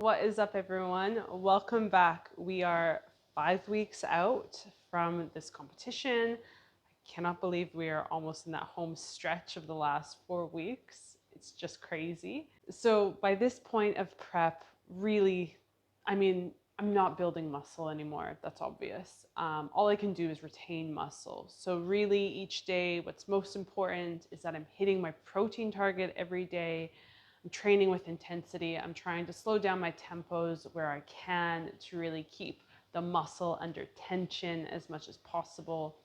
What is up, everyone? Welcome back. We are 5 weeks out from this competition. I cannot believe we are almost in that home stretch of the last 4 weeks. It's just crazy. So by this point of prep, really, I'm not building muscle anymore. That's obvious. All I can do is retain muscle. So really each day, what's most important is that I'm hitting my protein target every day. I'm training with intensity. I'm trying to slow down my tempos where I can to really keep the muscle under tension as much as possible,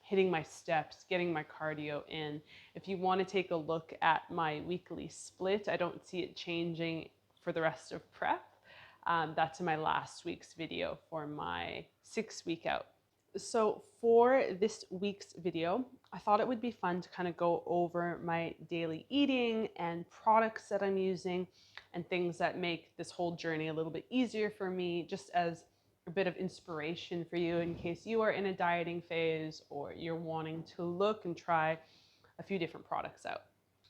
hitting my steps, getting my cardio in. If you want to take a look at my weekly split, I don't see it changing for the rest of prep. That's in my last week's video for my 6 week out. So for this week's video, I thought it would be fun to kind of go over my daily eating and products that I'm using and things that make this whole journey a little bit easier for me, just as a bit of inspiration for you in case you are in a dieting phase or you're wanting to look and try a few different products out.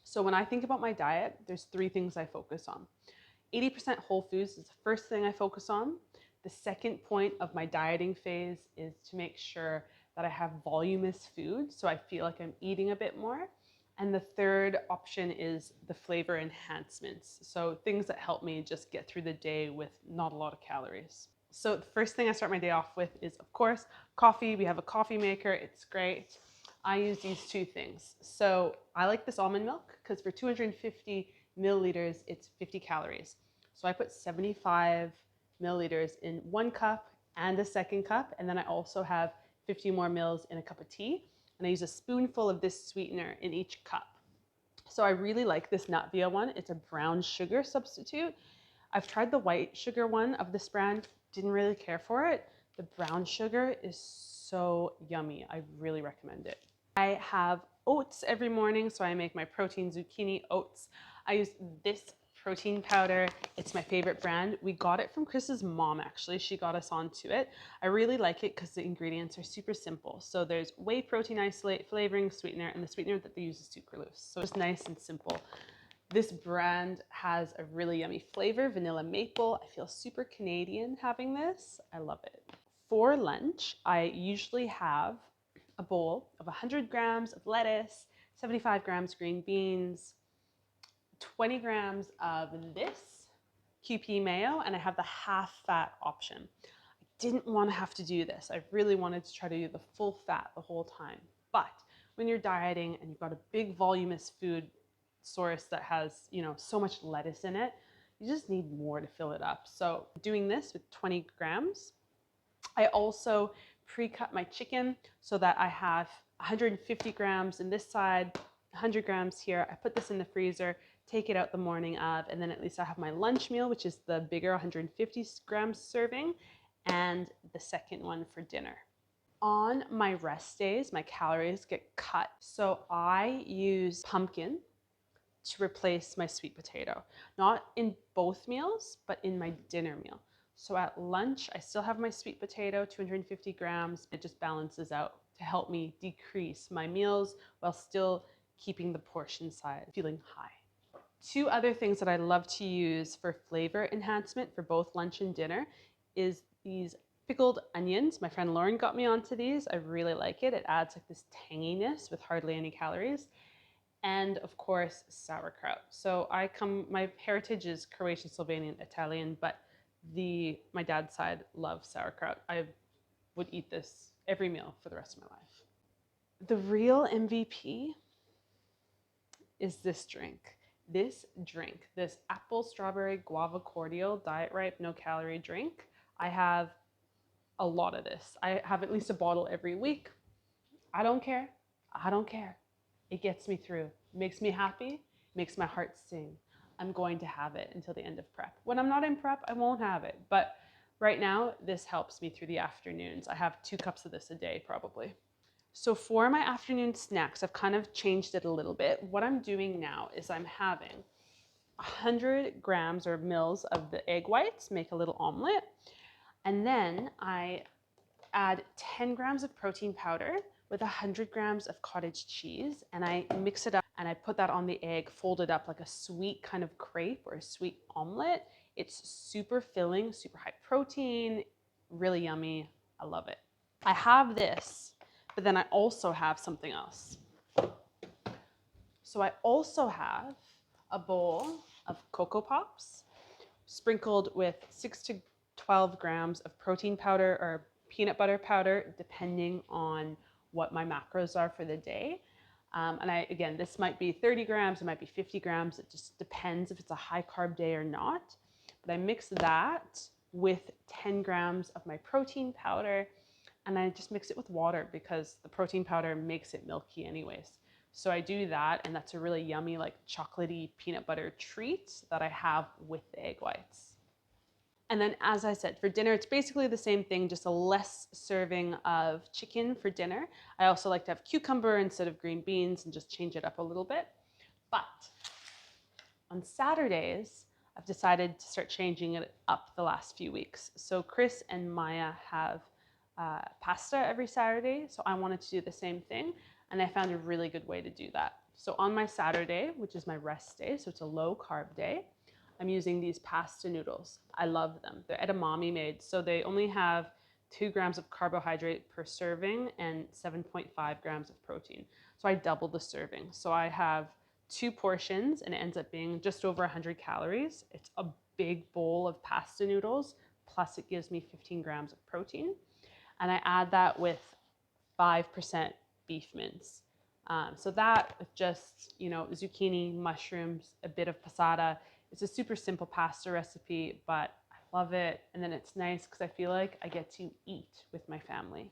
So when I think about my diet, there's 3 things I focus on. 80% whole foods is the first thing I focus on. The second point of my dieting phase is to make sure that I have voluminous food so I feel like I'm eating a bit more. And the third option is the flavor enhancements. So things that help me just get through the day with not a lot of calories. So the first thing I start my day off with is, of course, coffee. We have a coffee maker. It's great. I use these 2 things. So I like this almond milk because for 250 milliliters, it's 50 calories. So I put 75 milliliters in 1 cup and a second cup. And then I also have 50 more mils in a cup of tea. And I use a spoonful of this sweetener in each cup. So I really like this Nutvia one. It's a brown sugar substitute. I've tried the white sugar one of this brand, didn't really care for it. The brown sugar is so yummy. I really recommend it. I have oats every morning, so I make my protein zucchini oats. I use this protein powder. It's my favorite brand. We got it from Chris's mom, actually. She got us onto it. I really like it because the ingredients are super simple. So there's whey protein isolate, flavoring, sweetener, and the sweetener that they use is sucralose. So it's nice and simple. This brand has a really yummy flavor, vanilla maple. I feel super Canadian having this. I love it. For lunch, I usually have a bowl of 100 grams of lettuce, 75 grams green beans, 20 grams of this QP mayo, and I have the half fat option. I didn't want to have to do this. I really wanted to try to do the full fat the whole time. But when you're dieting and you've got a big voluminous food source that has, so much lettuce in it, you just need more to fill it up. So doing this with 20 grams. I also pre-cut my chicken so that I have 150 grams in this side, 100 grams here. I put this in the freezer, take it out the morning of, and then at least I have my lunch meal, which is the bigger 150 grams serving, and the second one for dinner. On my rest days, my calories get cut. So I use pumpkin to replace my sweet potato. Not in both meals, but in my dinner meal. So at lunch, I still have my sweet potato, 250 grams. It just balances out to help me decrease my meals while still keeping the portion size feeling high. 2 other things that I love to use for flavor enhancement for both lunch and dinner is these pickled onions. My friend Lauren got me onto these. I really like it. It adds like this tanginess with hardly any calories. And of course, sauerkraut. So my heritage is Croatian, Slovenian, Italian, but my dad's side loves sauerkraut. I would eat this every meal for the rest of my life. The real MVP is this drink. This apple strawberry guava cordial diet ripe no calorie drink. I have a lot of this. I have at least a bottle every week. I don't care. It gets me through, makes me happy, makes my heart sing. I'm going to have it until the end of prep. When I'm not in prep, I won't have it. But right now, this helps me through the afternoons. I have 2 cups of this a day, probably. So for my afternoon snacks, I've kind of changed it a little bit. What I'm doing now is I'm having 100 grams or mils of the egg whites, make a little omelet. And then I add 10 grams of protein powder with 100 grams of cottage cheese, and I mix it up and I put that on the egg, folded up like a sweet kind of crepe or a sweet omelet. It's super filling, super high protein, really yummy. I love it. I have this, but then I also have something else. So I also have a bowl of Cocoa Pops sprinkled with 6 to 12 grams of protein powder or peanut butter powder, depending on what my macros are for the day. And again, this might be 30 grams, it might be 50 grams. It just depends if it's a high carb day or not. But I mix that with 10 grams of my protein powder, and I just mix it with water because the protein powder makes it milky anyways. So I do that, and that's a really yummy, like chocolatey peanut butter treat that I have with the egg whites. And then, as I said, for dinner, it's basically the same thing, just a less serving of chicken for dinner. I also like to have cucumber instead of green beans and just change it up a little bit. But on Saturdays, I've decided to start changing it up the last few weeks. So Chris and Maya have pasta every Saturday, so I wanted to do the same thing, and I found a really good way to do that. So on my Saturday, which is my rest day, so it's a low carb day, I'm using these pasta noodles. I love them. They're edamame made, so they only have 2 grams of carbohydrate per serving and 7.5 grams of protein. So I double the serving. So I have 2 portions, and it ends up being just over 100 calories. It's a big bowl of pasta noodles, plus it gives me 15 grams of protein. And I add that with 5% beef mince. So that with just, zucchini, mushrooms, a bit of passata. It's a super simple pasta recipe, but I love it. And then it's nice because I feel like I get to eat with my family.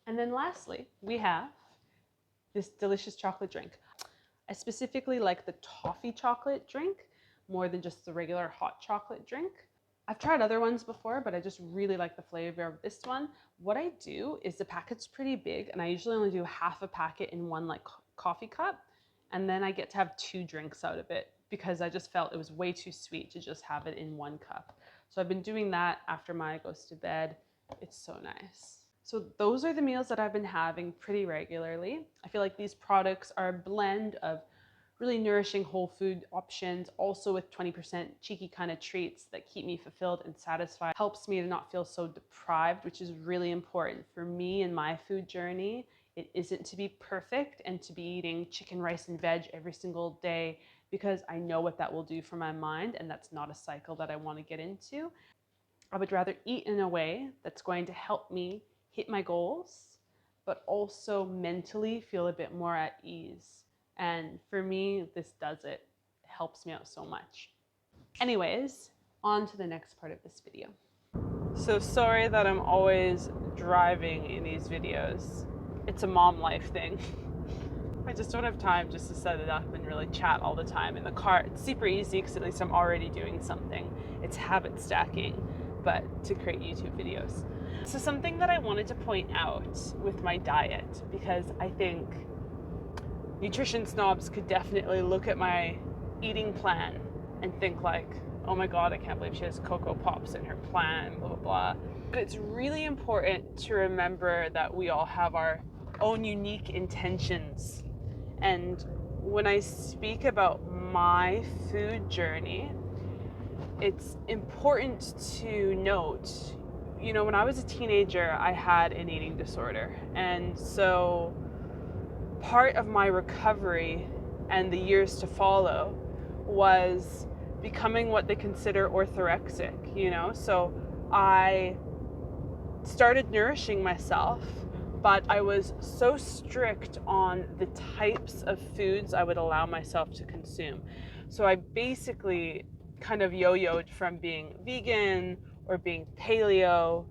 And then lastly, we have this delicious chocolate drink. I specifically like the toffee chocolate drink more than just the regular hot chocolate drink. I've tried other ones before, but I just really like the flavor of this one. What I do is the packet's pretty big, and I usually only do half a packet in one coffee cup, and then I get to have 2 drinks out of it because I just felt it was way too sweet to just have it in 1 cup. So I've been doing that after Maya goes to bed. It's so nice. So those are the meals that I've been having pretty regularly. I feel like these products are a blend of really nourishing whole food options, also with 20% cheeky kind of treats that keep me fulfilled and satisfied. Helps me to not feel so deprived, which is really important for me in my food journey. It isn't to be perfect and to be eating chicken, rice, and veg every single day, because I know what that will do for my mind, and that's not a cycle that I want to get into. I would rather eat in a way that's going to help me hit my goals, but also mentally feel a bit more at ease. And for me, this does it. It helps me out so much. Anyways, on to the next part of this video. So sorry that I'm always driving in these videos. It's a mom life thing. I just don't have time just to set it up and really chat all the time in the car. It's super easy because at least I'm already doing something. It's habit stacking, but to create YouTube videos. So something that I wanted to point out with my diet, because I think nutrition snobs could definitely look at my eating plan and think like, oh my God, I can't believe she has Cocoa Pops in her plan, blah, blah, blah. But it's really important to remember that we all have our own unique intentions. And when I speak about my food journey, it's important to note, when I was a teenager, I had an eating disorder. And so part of my recovery and the years to follow was becoming what they consider orthorexic, So I started nourishing myself, but I was so strict on the types of foods I would allow myself to consume. So I basically kind of yo-yoed from being vegan or being paleo.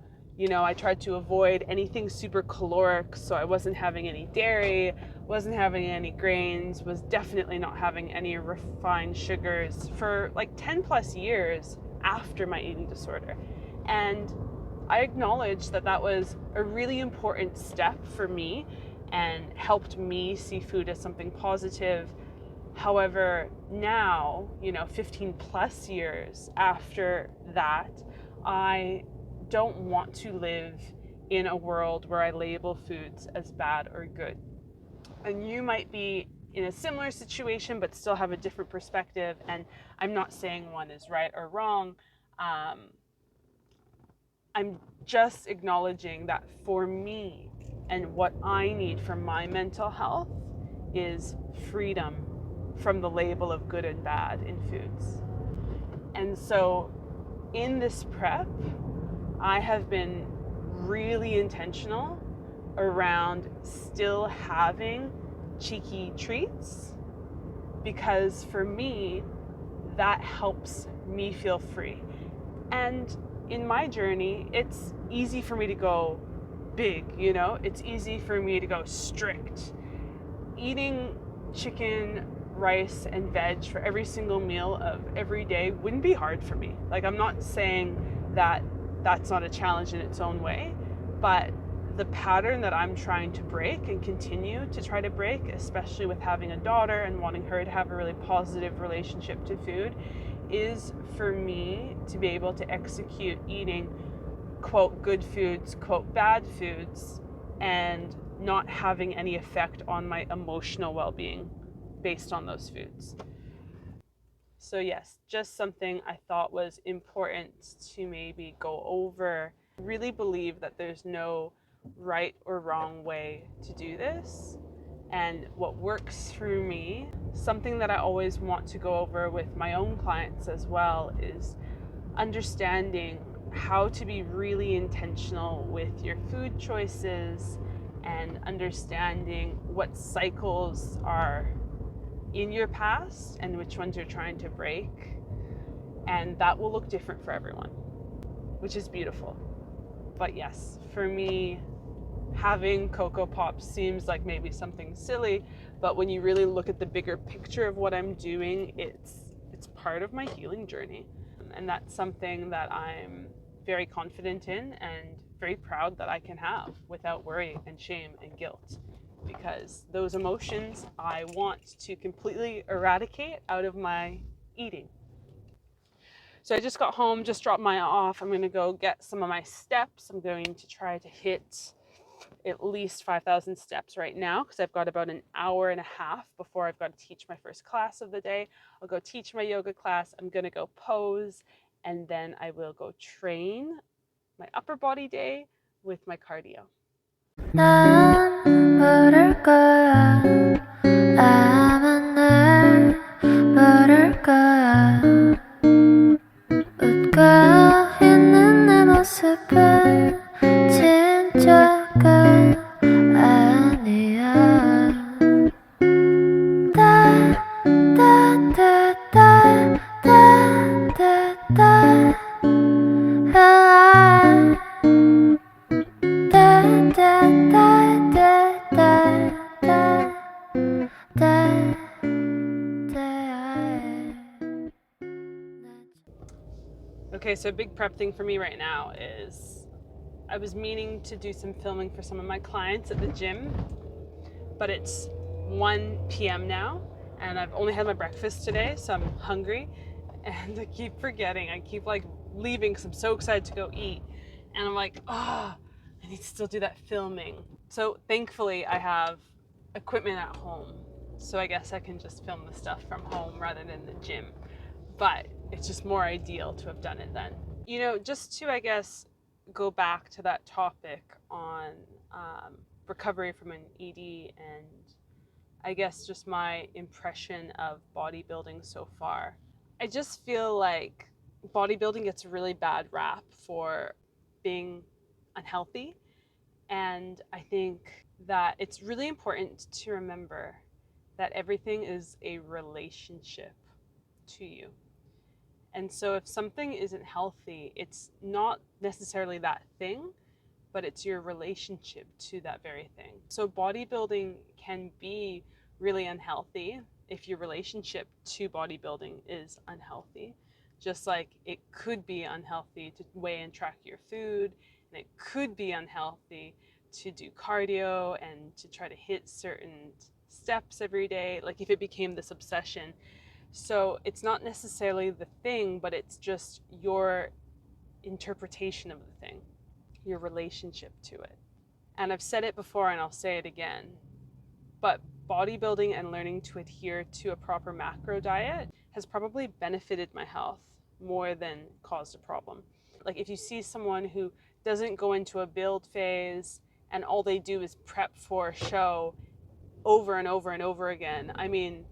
I tried to avoid anything super caloric, so I wasn't having any dairy, wasn't having any grains, was definitely not having any refined sugars for like 10 plus years after my eating disorder. And I acknowledge that that was a really important step for me and helped me see food as something positive. However, now, 15 plus years after that, I don't want to live in a world where I label foods as bad or good. And you might be in a similar situation, but still have a different perspective. And I'm not saying one is right or wrong. I'm just acknowledging that for me and what I need for my mental health is freedom from the label of good and bad in foods. And so in this prep, I have been really intentional around still having cheeky treats, because for me, that helps me feel free. And in my journey, it's easy for me to go big, you know? It's easy for me to go strict. Eating chicken, rice, and veg for every single meal of every day wouldn't be hard for me. Like, I'm not saying that that's not a challenge in its own way, but the pattern that I'm trying to break and continue to try to break, especially with having a daughter and wanting her to have a really positive relationship to food, is for me to be able to execute eating, quote, good foods, quote, bad foods, and not having any effect on my emotional well-being based on those foods. So yes, just something I thought was important to maybe go over. I really believe that there's no right or wrong way to do this. And what works for me, something that I always want to go over with my own clients as well, is understanding how to be really intentional with your food choices and understanding what cycles are in your past and which ones you're trying to break. And that will look different for everyone, which is beautiful. But yes, for me, having Cocoa Pops seems like maybe something silly, but when you really look at the bigger picture of what I'm doing, it's part of my healing journey. And that's something that I'm very confident in and very proud that I can have without worry and shame and guilt, because those emotions I want to completely eradicate out of my eating. So I just got home, just dropped Maya off. I'm going to go get some of my steps. I'm going to try to hit at least 5,000 steps right now, because I've got about an hour and a half before I've got to teach my first class of the day. I'll go teach my yoga class. I'm going to go pose, and then I will go train my upper body day with my cardio. 난 모를 거야. 아마 날 모를 거야. 웃고 있는 내 모습은 진짜가 아니야. Okay, so a big prep thing for me right now is I was meaning to do some filming for some of my clients at the gym, but it's 1 p.m. now, and I've only had my breakfast today, so I'm hungry, and I keep forgetting. I keep like leaving because I'm so excited to go eat, and I'm like, oh, I need to still do that filming. So thankfully I have equipment at home, so I guess I can just film the stuff from home rather than the gym. But it's just more ideal to have done it then. You know, just to, I guess, go back to that topic on recovery from an ED, and I guess just my impression of bodybuilding so far. I just feel like bodybuilding gets a really bad rap for being unhealthy, and I think that it's really important to remember that everything is a relationship to you. And so if something isn't healthy, it's not necessarily that thing, but it's your relationship to that very thing. So bodybuilding can be really unhealthy if your relationship to bodybuilding is unhealthy. Just like it could be unhealthy to weigh and track your food, and it could be unhealthy to do cardio and to try to hit certain steps every day, like if it became this obsession. So it's not necessarily the thing, but it's just your interpretation of the thing, your relationship to it. And I've said it before and I'll say it again, but bodybuilding and learning to adhere to a proper macro diet has probably benefited my health more than caused a problem. Like if you see someone who doesn't go into a build phase and all they do is prep for a show over and over and over again, I mean,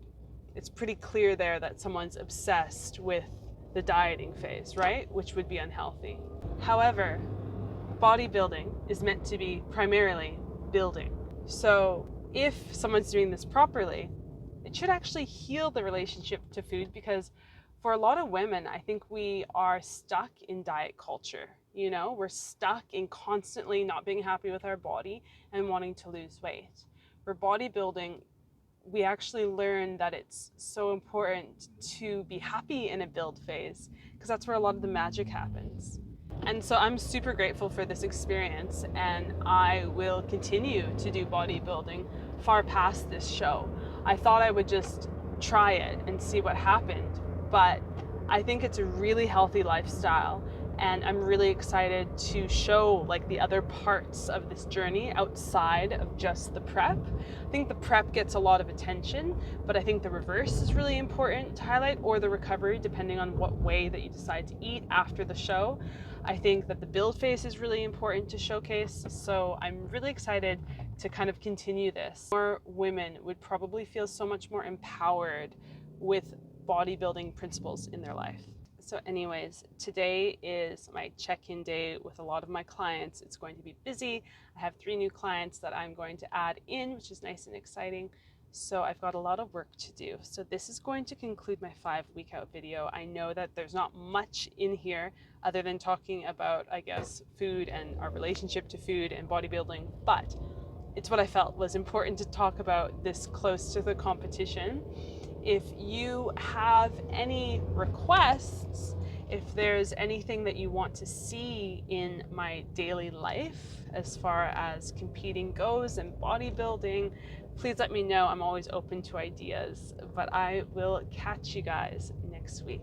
it's pretty clear there that someone's obsessed with the dieting phase, right? Which would be unhealthy. However, bodybuilding is meant to be primarily building. So if someone's doing this properly, it should actually heal the relationship to food, because for a lot of women, I think we are stuck in diet culture. You know, we're stuck in constantly not being happy with our body and wanting to lose weight. For bodybuilding, we actually learn that it's so important to be happy in a build phase, because that's where a lot of the magic happens. And so I'm super grateful for this experience, and I will continue to do bodybuilding far past this show. I thought I would just try it and see what happened, but I think it's a really healthy lifestyle, and I'm really excited to show like the other parts of this journey outside of just the prep. I think the prep gets a lot of attention, but I think the reverse is really important to highlight, or the recovery, depending on what way that you decide to eat after the show. I think that the build phase is really important to showcase, so I'm really excited to kind of continue this. More women would probably feel so much more empowered with bodybuilding principles in their life. So anyways, today is my check-in day with a lot of my clients. It's going to be busy. I have 3 new clients that I'm going to add in, which is nice and exciting. So I've got a lot of work to do. So this is going to conclude my 5-week out video. I know that there's not much in here other than talking about, I guess, food and our relationship to food and bodybuilding, but it's what I felt was important to talk about this close to the competition. If you have any requests, if there's anything that you want to see in my daily life as far as competing goes and bodybuilding, please let me know. I'm always open to ideas, but I will catch you guys next week.